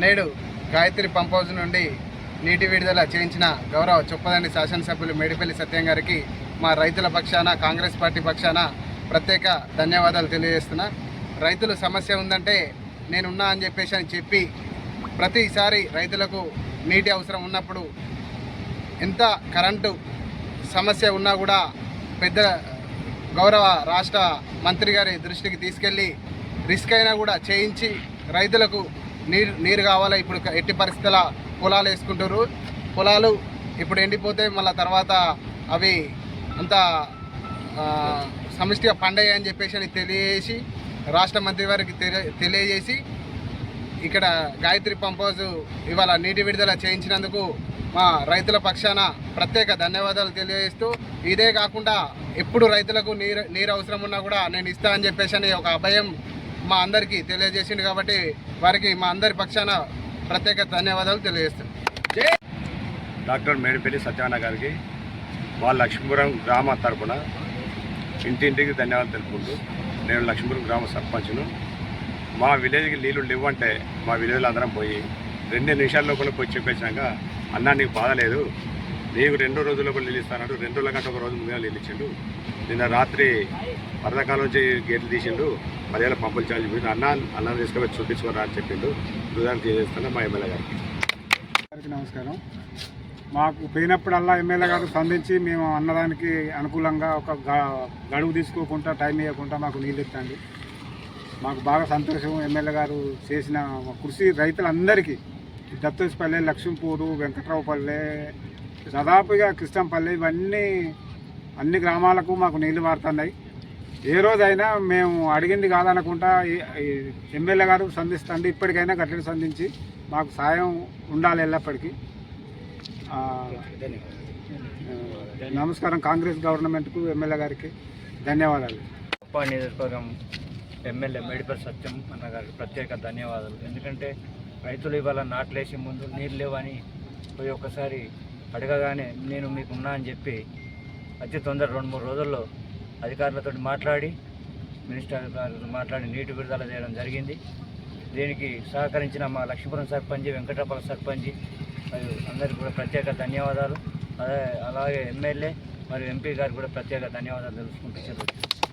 నేడు Gayatri pump house నుండి నీటి విడుదల చేయించిన గౌరవ చొప్పదండి శాసనసభ్యులు మేడిపల్లి సత్యం గారికి మా రైతుల పక్షాన కాంగ్రెస్ పార్టీ పక్షాన ప్రత్యేక ధన్యవాదాలు తెలియజేస్తున్నా. రైతుల సమస్య ఉందంటే నేనున్నా అని చెప్పి ప్రతిసారి రైతులకు నీటి అవసరం ఉన్నప్పుడు ఎంత కరెంటు సమస్య ఉన్నా కూడా పెద్ద గౌరవ రాష్ట్ర మంత్రి గారి దృష్టికి తీసుకెళ్ళి రిస్క్ అయినా కూడా చేయించి రైతులకు నీరు కావాలా. ఇప్పుడు ఎట్టి పరిస్థితుల పొలాలు వేసుకుంటారు, పొలాలు ఇప్పుడు ఎండిపోతే మళ్ళీ తర్వాత అవి అంత సమిష్టిగా పండయ్య అని చెప్పేసి తెలియజేసి రాష్ట్ర మంత్రి వారికి తెలియజేసి ఇక్కడ గాయత్రి పంప్ హౌస్ ఇవాళ నీటి విడుదల చేయించినందుకు మా రైతుల పక్షాన ప్రత్యేక ధన్యవాదాలు తెలియజేస్తూ, ఇదే కాకుండా ఎప్పుడు రైతులకు నీరు అవసరం ఉన్నా కూడా నేను ఇస్తా అని చెప్పేసి ఒక అభయం మా అందరికీ తెలియజేసింది కాబట్టి వారికి మా అందరి పక్షాన ప్రత్యేక ధన్యవాదాలు తెలియజేస్తున్నాను. డాక్టర్ మేడిపల్లి సత్యనారాయణ గారికి వాళ్ళ లక్ష్మీపురం గ్రామ తరపున ఇంటింటికి ధన్యవాదాలు తెలుపుకుంటూ, నేను లక్ష్మీపురం గ్రామ సర్పంచ్ను. మా విలేజ్కి నీళ్ళు లేవంటే మా విలేజ్లో అందరం పోయి 2 నిమిషాల లోపల పోయి చెప్పేసినాక, అన్నా నీకు బాధ లేదు, నీకు 2 రోజుల లోపల నీళ్ళు ఇస్తాడు, 2 రోజుల కంటే ఒక రోజు ముందుగా నీళ్ళు ఇచ్చిండు. నిన్న రాత్రి పరదకాలం నుంచి గేట్లు తీసిండు, 10,000 పంపులు ఛార్జ్ పోయింది. అన్న తీసుకొని చూపించుకోరా అని చెప్పిండు. హృదయాన్ని తెలియజేస్తాను మా ఎమ్మెల్యే గారికి. నమస్కారం. మాకు పోయినప్పుడల్లా ఎమ్మెల్యే గారు స్పందించి మేము అన్నదానికి అనుకూలంగా ఒక గడువు తీసుకోకుండా టైం ఇవ్వకుండా మాకు నీళ్ళు ఇచ్చండి. మాకు బాగా సంతోషం. ఎమ్మెల్యే గారు చేసిన కృషి రైతులందరికీ దత్తోసిపల్లె, లక్ష్మీపూరు, వెంకట్రావుపల్లె, దాదాపుగా కృష్ణంపల్లె, ఇవన్నీ అన్ని గ్రామాలకు మాకు నీళ్లు వాడుతున్నాయి. ఏ రోజైనా మేము అడిగింది కాదనకుండా ఎమ్మెల్యే గారు సంధిస్తండి. ఇప్పటికైనా గట్టిగా సంధించి మాకు సాయం ఉండాలి ఎల్లప్పటికీ. నమస్కారం. కాంగ్రెస్ గవర్నమెంట్కు ఎమ్మెల్యే గారికి ధన్యవాదాలు. నియోజకవర్గం ఎమ్మెల్యే మేడిపల్లి సత్యం అన్న గారికి ప్రత్యేక ధన్యవాదాలు. ఎందుకంటే రైతులు ఇవాళ నాట్లేసే ముందు నీళ్ళు లేవని పోయి ఒకసారి అడగగానే నేను మీకు ఉన్నా అని చెప్పి అతి తొందర 2-3 రోజుల్లో అధికారులతో మాట్లాడి మినిస్టర్ గారితో మాట్లాడి నీటి విడుదల చేయడం జరిగింది. దీనికి సహకరించిన మా లక్ష్మీపురం సర్పంచ్, వెంకటపల్లి సర్పంచ్ మరియు అందరికీ కూడా ప్రత్యేక ధన్యవాదాలు. అలాగే ఎమ్మెల్యే మరియు ఎంపీ గారికి కూడా ప్రత్యేక ధన్యవాదాలు తెలుసుకుంటూ